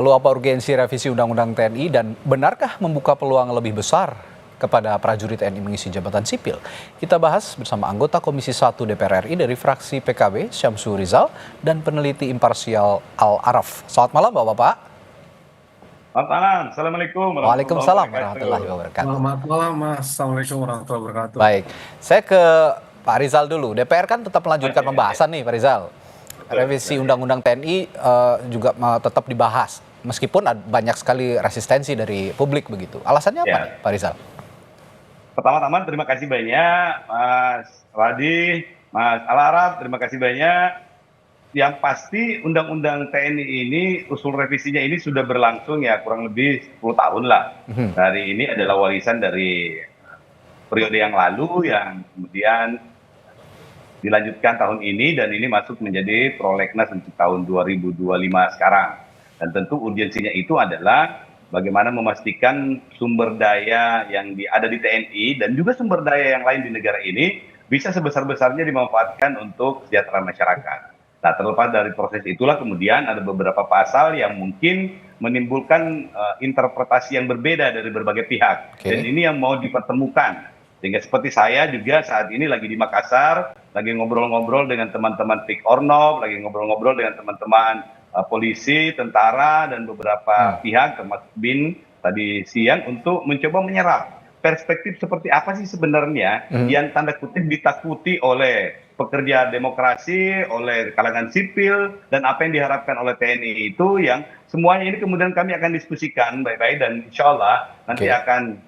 Lalu apa urgensi revisi Undang-Undang TNI dan benarkah membuka peluang lebih besar kepada prajurit TNI mengisi jabatan sipil? Kita bahas bersama anggota Komisi 1 DPR RI dari fraksi PKB, Syamsu Rizal, dan peneliti imparsial Al-Araf. Selamat malam Bapak-Bapak. Selamat malam, Assalamualaikum Waalaikumsalam warahmatullahi wabarakatuh. Selamat malam Mas, Assalamualaikum warahmatullahi wabarakatuh. Baik, saya ke Pak Rizal dulu. DPR kan tetap melanjutkan pembahasan nih Pak Rizal. Revisi Undang-Undang TNI juga tetap dibahas. Meskipun banyak sekali resistensi dari publik begitu. Alasannya apa nih, Pak Rizal? Pertama-tama terima kasih banyak Mas Radi, Mas Al-Araf, terima kasih banyak. Yang pasti Undang-Undang TNI ini, usul revisinya ini sudah berlangsung ya kurang lebih 10 tahun lah. Dari ini adalah warisan dari periode yang lalu yang kemudian dilanjutkan tahun ini dan ini masuk menjadi prolegnas untuk tahun 2025 sekarang. Dan tentu urgensinya itu adalah bagaimana memastikan sumber daya yang ada di TNI dan juga sumber daya yang lain di negara ini bisa sebesar-besarnya dimanfaatkan untuk kesejahteraan masyarakat. Nah, terlepas dari proses itulah kemudian ada beberapa pasal yang mungkin menimbulkan interpretasi yang berbeda dari berbagai pihak. Dan ini yang mau dipertemukan. Sehingga seperti saya juga saat ini lagi di Makassar, lagi ngobrol-ngobrol dengan teman-teman PIK Ornob, lagi ngobrol-ngobrol dengan teman-teman polisi, tentara, dan beberapa pihak termasuk BIN tadi siang untuk mencoba menyerap perspektif seperti apa sih sebenarnya yang tanda kutip ditakuti oleh pekerja demokrasi, oleh kalangan sipil, dan apa yang diharapkan oleh TNI itu yang semuanya ini kemudian kami akan diskusikan baik-baik dan insya Allah nanti akan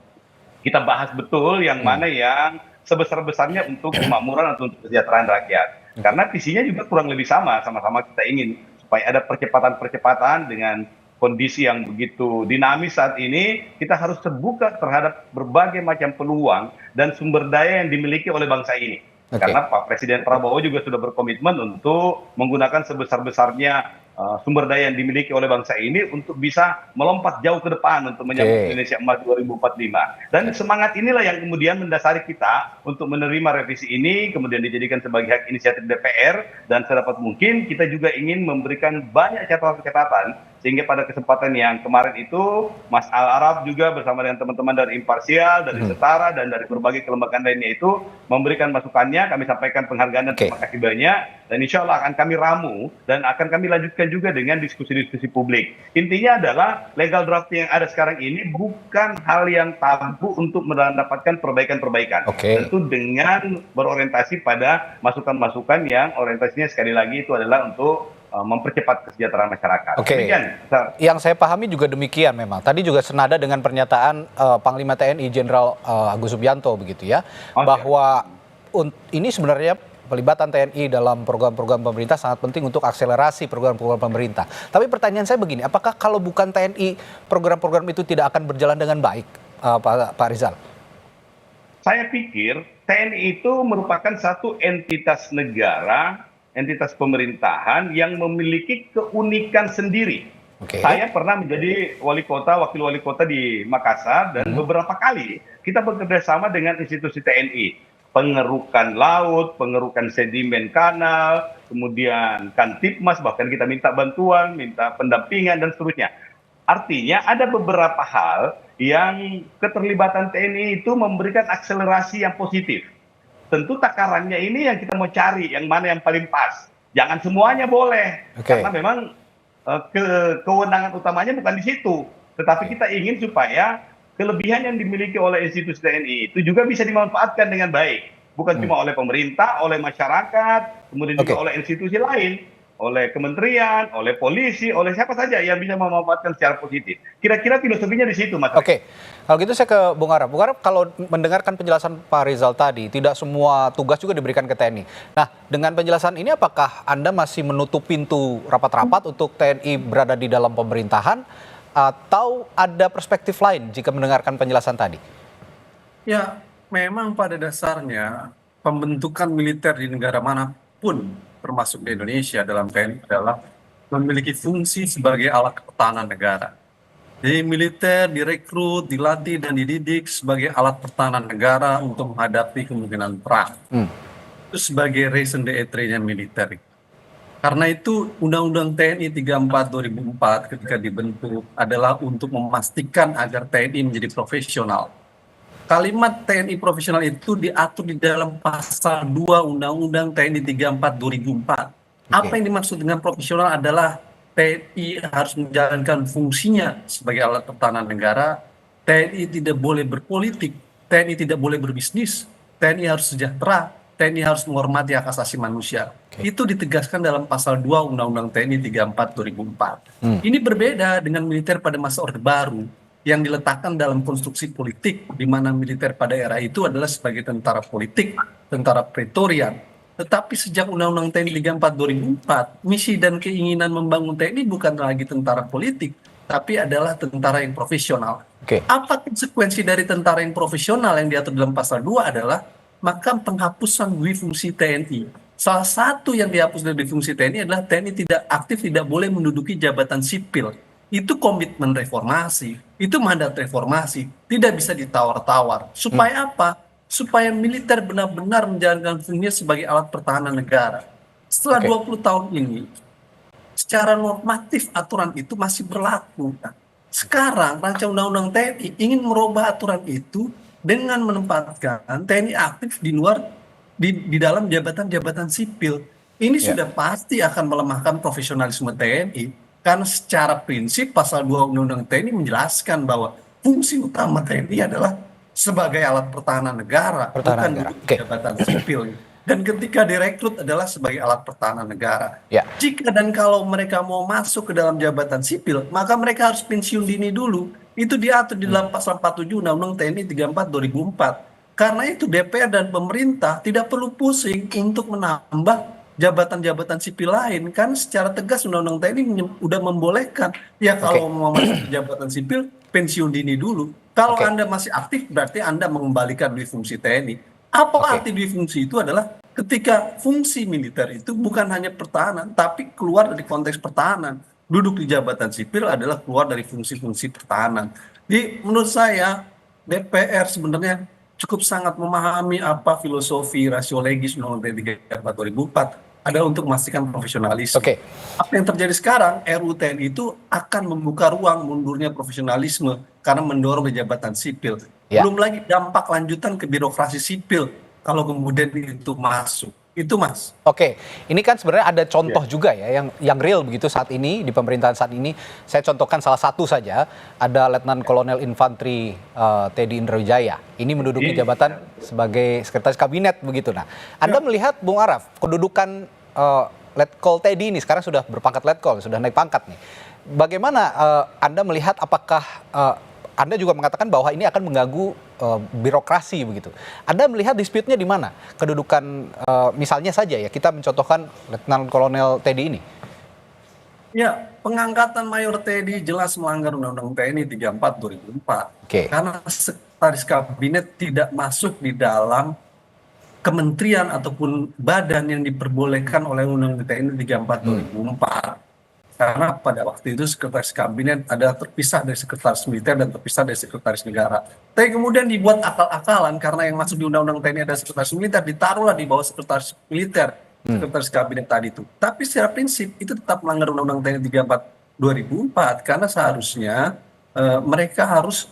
kita bahas betul yang mana yang sebesar-besarnya untuk kemakmuran atau untuk kesejahteraan rakyat. Karena visinya juga kurang lebih sama-sama kita ingin supaya ada percepatan-percepatan dengan kondisi yang begitu dinamis saat ini, kita harus terbuka terhadap berbagai macam peluang dan sumber daya yang dimiliki oleh bangsa ini. Karena Pak Presiden Prabowo juga sudah berkomitmen untuk menggunakan sebesar-besarnya sumber daya yang dimiliki oleh bangsa ini untuk bisa melompat jauh ke depan untuk menyambut Indonesia Emas 2045. Dan semangat inilah yang kemudian mendasari kita untuk menerima revisi ini, kemudian dijadikan sebagai hak inisiatif DPR, dan sedapat mungkin kita juga ingin memberikan banyak catatan-catatan sehingga pada kesempatan yang kemarin itu Mas Al-Araf juga bersama dengan teman-teman dari Imparsial, dari Setara, dan dari berbagai kelembagaan lainnya itu memberikan masukannya, kami sampaikan penghargaan dan terima kasih banyak, dan insya Allah akan kami ramu dan akan kami lanjutkan juga dengan diskusi-diskusi publik. Intinya adalah legal draft yang ada sekarang ini bukan hal yang tabu untuk mendapatkan perbaikan-perbaikan. Tentu dengan berorientasi pada masukan-masukan yang orientasinya sekali lagi itu adalah untuk mempercepat kesejahteraan masyarakat. Demikian. Yang saya pahami juga demikian memang. Tadi juga senada dengan pernyataan Panglima TNI Jenderal Agus Subianto begitu ya, bahwa ini sebenarnya pelibatan TNI dalam program-program pemerintah sangat penting untuk akselerasi program-program pemerintah. Tapi pertanyaan saya begini, apakah kalau bukan TNI program-program itu tidak akan berjalan dengan baik, Pak Rizal? Saya pikir TNI itu merupakan satu entitas negara, entitas pemerintahan yang memiliki keunikan sendiri. Saya pernah menjadi wakil wali kota di Makassar dan beberapa kali kita bekerja sama dengan institusi TNI. Pengerukan laut, pengerukan sedimen kanal, kemudian Kantipmas, bahkan kita minta bantuan, minta pendampingan dan seterusnya. Artinya ada beberapa hal yang keterlibatan TNI itu memberikan akselerasi yang positif. Tentu takarannya ini yang kita mau cari, yang mana yang paling pas. Jangan semuanya boleh, karena memang kewenangan utamanya bukan di situ. Tetapi kita ingin supaya kelebihan yang dimiliki oleh institusi TNI itu juga bisa dimanfaatkan dengan baik. Bukan cuma oleh pemerintah, oleh masyarakat, kemudian juga oleh institusi lain, oleh kementerian, oleh polisi, oleh siapa saja yang bisa memanfaatkan secara positif. Kira-kira filosofinya di situ, Mas. Kalau gitu saya ke Bung Araf. Bung Araf, kalau mendengarkan penjelasan Pak Rizal tadi, tidak semua tugas juga diberikan ke TNI. Nah, dengan penjelasan ini apakah Anda masih menutup pintu rapat-rapat untuk TNI berada di dalam pemerintahan, atau ada perspektif lain jika mendengarkan penjelasan tadi? Ya, memang pada dasarnya pembentukan militer di negara manapun, termasuk di Indonesia dalam TNI adalah memiliki fungsi sebagai alat pertahanan negara. Jadi militer direkrut, dilatih, dan dididik sebagai alat pertahanan negara untuk menghadapi kemungkinan perang. Itu sebagai raison d'être-nya militer. Karena itu Undang-Undang TNI 34 2004 ketika dibentuk adalah untuk memastikan agar TNI menjadi profesional. Kalimat TNI profesional itu diatur di dalam pasal 2 Undang-Undang TNI 34 2004. Apa Oke. yang dimaksud dengan profesional adalah TNI harus menjalankan fungsinya sebagai alat pertahanan negara, TNI tidak boleh berpolitik, TNI tidak boleh berbisnis, TNI harus sejahtera, TNI harus menghormati hak asasi manusia. Oke. Itu ditegaskan dalam pasal 2 Undang-Undang TNI 34 2004. Hmm. Ini berbeda dengan militer pada masa Orde Baru yang diletakkan dalam konstruksi politik, di mana militer pada era itu adalah sebagai tentara politik, tentara pretorian. Tetapi sejak Undang-Undang TNI 34 2004, misi dan keinginan membangun TNI bukan lagi tentara politik, tapi adalah tentara yang profesional. Oke. Apa konsekuensi dari tentara yang profesional yang diatur dalam pasal 2 adalah maka penghapusan dui fungsi TNI. Salah satu yang dihapus dari fungsi TNI adalah TNI tidak aktif, tidak boleh menduduki jabatan sipil. Itu komitmen reformasi, itu mandat reformasi, tidak bisa ditawar-tawar. Supaya apa? Supaya militer benar-benar menjalankan fungsinya sebagai alat pertahanan negara. Setelah Oke. 20 tahun ini, secara normatif aturan itu masih berlaku. Nah, sekarang rancangan undang-undang TNI ingin merubah aturan itu dengan menempatkan TNI aktif di luar di dalam jabatan-jabatan sipil. Ini Ya. sudah pasti akan melemahkan profesionalisme TNI karena secara prinsip pasal 2 Undang-Undang TNI menjelaskan bahwa fungsi utama TNI adalah sebagai alat pertahanan negara, Pertahanan bukan negara. duduk di Oke. jabatan sipil. Dan ketika direkrut adalah sebagai alat pertahanan negara. Ya. Jika dan kalau mereka mau masuk ke dalam jabatan sipil, maka mereka harus pensiun dini dulu. Itu diatur di dalam pasal 47 Undang-Undang TNI 34 2004. Karena itu DPR dan pemerintah tidak perlu pusing untuk menambah jabatan-jabatan sipil lain. Kan secara tegas Undang-Undang TNI udah membolehkan. Ya Oke. kalau mau masuk ke jabatan sipil, pensiun dini dulu. Kalau Oke. Anda masih aktif, berarti Anda mengembalikan dui fungsi TNI. Apa Oke. arti dui fungsi itu adalah ketika fungsi militer itu bukan hanya pertahanan, tapi keluar dari konteks pertahanan. Duduk di jabatan sipil adalah keluar dari fungsi-fungsi pertahanan. Jadi menurut saya DPR sebenarnya cukup sangat memahami apa filosofi rasiologis Undang-Undang 34 2004 adalah untuk memastikan profesionalisme. Oke. Apa yang terjadi sekarang, RUU TNI itu akan membuka ruang mundurnya profesionalisme karena mendorong ke jabatan sipil. Ya. Belum lagi dampak lanjutan ke birokrasi sipil kalau kemudian itu masuk. Itu Mas. Oke, ini kan sebenarnya ada contoh juga ya yang real begitu saat ini di pemerintahan saat ini. Saya contohkan salah satu saja, ada Letnan Kolonel Infantri Teddy Indrawijaya. Ini menduduki jabatan sebagai sekretaris kabinet begitu. Nah, Anda melihat Bung Araf, kedudukan Letkol Teddy ini sekarang sudah berpangkat Letkol, sudah naik pangkat nih. Bagaimana Anda melihat apakah Anda juga mengatakan bahwa ini akan mengganggu birokrasi begitu. Anda melihat dispute-nya di mana? Kedudukan misalnya saja ya, kita mencontohkan Letnan Kolonel Teddy ini. Ya, pengangkatan Mayor Teddy jelas melanggar Undang-Undang TNI 34 2004. Oke. Karena sekretaris kabinet tidak masuk di dalam kementerian ataupun badan yang diperbolehkan oleh Undang-Undang TNI 34 2004. Karena pada waktu itu sekretaris kabinet ada terpisah dari sekretaris militer dan terpisah dari sekretaris negara. Tapi kemudian dibuat akal-akalan karena yang masuk di Undang-Undang TNI ada sekretaris militer, ditaruhlah di bawah sekretaris militer, sekretaris kabinet tadi itu. Tapi secara prinsip itu tetap melanggar Undang-Undang TNI 34 2004 karena seharusnya mereka harus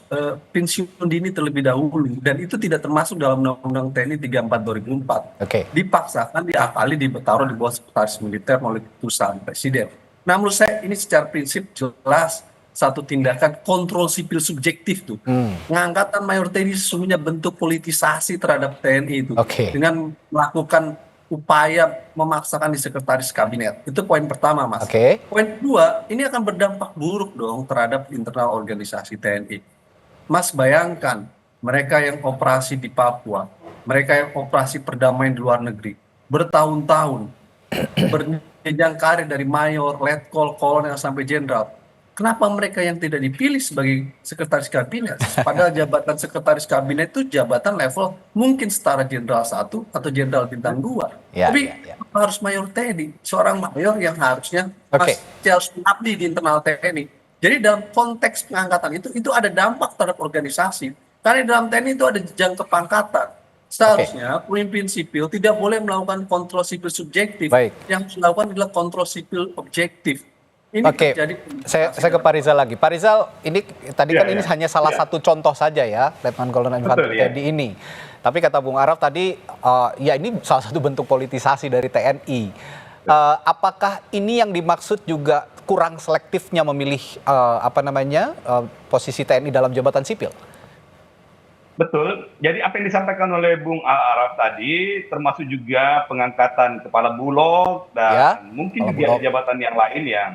pensiun dini terlebih dahulu dan itu tidak termasuk dalam Undang-Undang TNI 34 2004. Oke. Dipaksakan, diakali, ditaruh di bawah sekretaris militer melalui keputusan presiden. Nah, menurut saya ini secara prinsip jelas satu tindakan kontrol sipil subjektif tuh. Pengangkatan Mayor Teddy sesungguhnya bentuk politisasi terhadap TNI itu. Oke. Dengan melakukan upaya memaksakan di sekretaris kabinet. Itu poin pertama, Mas. Oke. Poin kedua, ini akan berdampak buruk dong terhadap internal organisasi TNI. Mas bayangkan, mereka yang operasi di Papua, mereka yang operasi perdamaian di luar negeri, bertahun-tahun, berjenjang karir dari mayor, letkol, kolonel, sampai jenderal. Kenapa mereka yang tidak dipilih sebagai sekretaris kabinet? Padahal jabatan sekretaris kabinet itu jabatan level mungkin setara jenderal 1 atau jenderal bintang 2. Ya, Tapi ya. harus Mayor Teddy, seorang mayor yang harusnya Oke. masih harus mengabdi di internal TNI. Jadi dalam konteks pengangkatan itu ada dampak terhadap organisasi. Karena di dalam TNI itu ada jenjang kepangkatan. Seharusnya pemimpin sipil tidak boleh melakukan kontrol sipil subjektif. Baik. Yang dilakukan adalah kontrol sipil objektif. Ini Oke, terjadi. saya ke Pak Rizal lagi. Pak Rizal, ini tadi Iya, kan ini iya. hanya salah Iya. satu contoh saja ya, Letnan Kolonel Infanteri Betul, ya. TNI ini. Tapi kata Bung Araf tadi, ya ini salah satu bentuk politisasi dari TNI. Apakah ini yang dimaksud juga kurang selektifnya memilih posisi TNI dalam jabatan sipil? Betul. Jadi apa yang disampaikan oleh Bung Araf tadi, termasuk juga pengangkatan kepala Bulog dan Ya, mungkin kepala juga Bulog. jabatan yang lain yang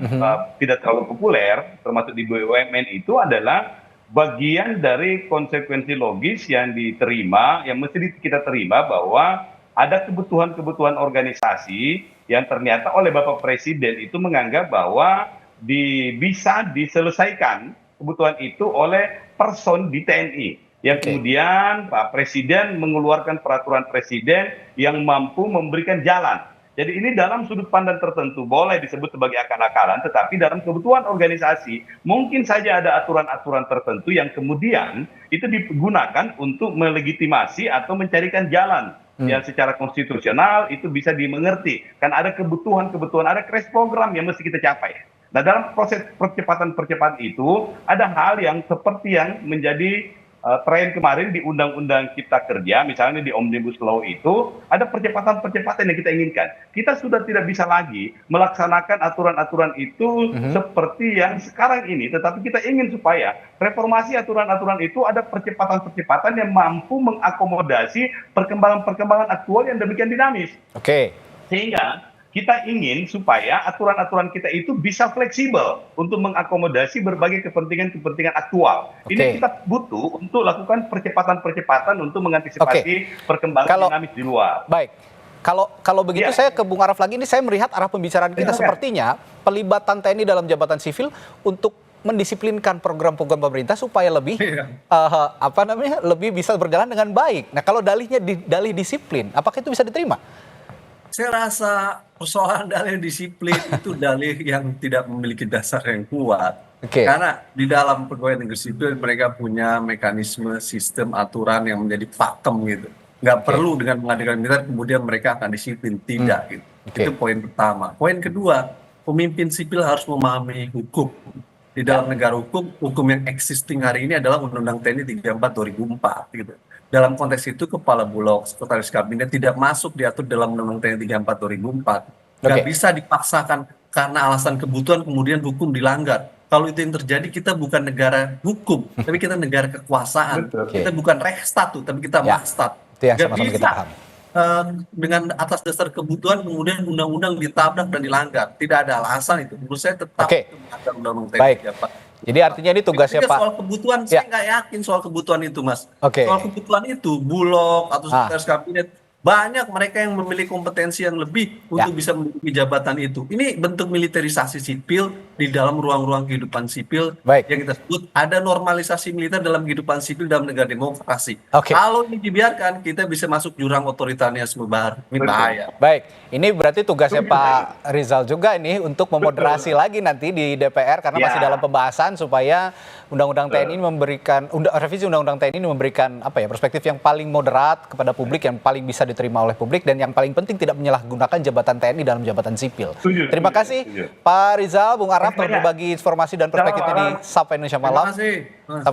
tidak terlalu populer, termasuk di BUMN itu adalah bagian dari konsekuensi logis yang diterima, yang mesti kita terima bahwa ada kebutuhan-kebutuhan organisasi yang ternyata oleh Bapak Presiden itu menganggap bahwa bisa diselesaikan kebutuhan itu oleh person di TNI. Yang Oke. kemudian Pak Presiden mengeluarkan peraturan Presiden yang mampu memberikan jalan. Jadi ini dalam sudut pandang tertentu boleh disebut sebagai akal-akalan, tetapi dalam kebutuhan organisasi mungkin saja ada aturan-aturan tertentu yang kemudian itu digunakan untuk melegitimasi atau mencarikan jalan yang secara konstitusional itu bisa dimengerti. Kan ada kebutuhan-kebutuhan, ada crash program yang mesti kita capai. Nah, dalam proses percepatan-percepatan itu ada hal yang seperti yang menjadi tren kemarin di Undang-Undang Cipta Kerja, misalnya di Omnibus Law itu, ada percepatan-percepatan yang kita inginkan. Kita sudah tidak bisa lagi melaksanakan aturan-aturan itu seperti yang sekarang ini, tetapi kita ingin supaya reformasi aturan-aturan itu ada percepatan-percepatan yang mampu mengakomodasi perkembangan-perkembangan aktual yang demikian dinamis. Oke. Sehingga kita ingin supaya aturan-aturan kita itu bisa fleksibel untuk mengakomodasi berbagai kepentingan-kepentingan aktual. Oke. Ini kita butuh untuk lakukan percepatan-percepatan untuk mengantisipasi perkembangan Kalau- dinamis di luar. Baik. Kalau begitu Iya. saya ke Bung Araf lagi, ini saya melihat arah pembicaraan kita Silakan. sepertinya pelibatan TNI dalam jabatan sipil untuk mendisiplinkan program-program pemerintah supaya lebih Iya. lebih bisa berjalan dengan baik. Nah, kalau dalihnya dalih disiplin, apakah itu bisa diterima? Saya rasa persoalan dalih disiplin itu dalih yang tidak memiliki dasar yang kuat. Oke. Karena di dalam pegawai negeri sipil mereka punya mekanisme sistem aturan yang menjadi pakem gitu. Nggak perlu dengan mengadakan militer kemudian mereka akan disiplin. Tidak gitu. Oke. Itu poin pertama. Poin kedua, pemimpin sipil harus memahami hukum. Di dalam negara hukum, hukum yang existing hari ini adalah Undang-Undang TNI 34 2004 gitu. Dalam konteks itu Kepala Bulog, Sekretaris Kabinet tidak masuk diatur dalam Undang-Undang TNI 34 2004. Nggak Oke. bisa dipaksakan karena alasan kebutuhan kemudian hukum dilanggar. Kalau itu yang terjadi kita bukan negara hukum, tapi kita negara kekuasaan. Betul. Oke. Kita bukan Reichstat tuh, tapi kita Ya, Machtstaat. itu yang Nggak sama-sama kita bisa, pahami. dengan atas dasar kebutuhan kemudian undang-undang ditabrak dan dilanggar. Tidak ada alasan itu. Menurut saya tetap Oke. itu melanggar Undang-Undang TNI Baik. 34. Jadi artinya ini tugasnya Ketiga, Pak. soal kebutuhan, Ya. saya nggak yakin soal kebutuhan itu, Mas. Oke. Soal kebutuhan itu, Bulog atau Ah. Sekretaris Kabinet, banyak mereka yang memiliki kompetensi yang lebih Ya. untuk bisa menduduki jabatan itu. Ini bentuk militerisasi sipil di dalam ruang-ruang kehidupan sipil Baik. yang kita sebut ada normalisasi militer dalam kehidupan sipil dalam negara demokrasi. Oke. Kalau ini dibiarkan, kita bisa masuk jurang otoritarianisme baru. Ini Betul. bahaya. Baik, ini berarti tugasnya Pak Rizal juga ini untuk memoderasi lagi nanti di DPR karena Ya. masih dalam pembahasan supaya Undang-Undang TNI ini memberikan revisi Undang-Undang TNI ini memberikan perspektif yang paling moderat kepada publik, yang paling bisa diterima oleh publik, dan yang paling penting tidak menyalahgunakan jabatan TNI dalam jabatan sipil. Setuju, Terima setuju, kasih setuju. Pak Rizal, Bung Araf telah Terima kasih. berbagi informasi dan perspektif Sama-sama. ini. Sapa Indonesia Terima Malam. kasih. Mas.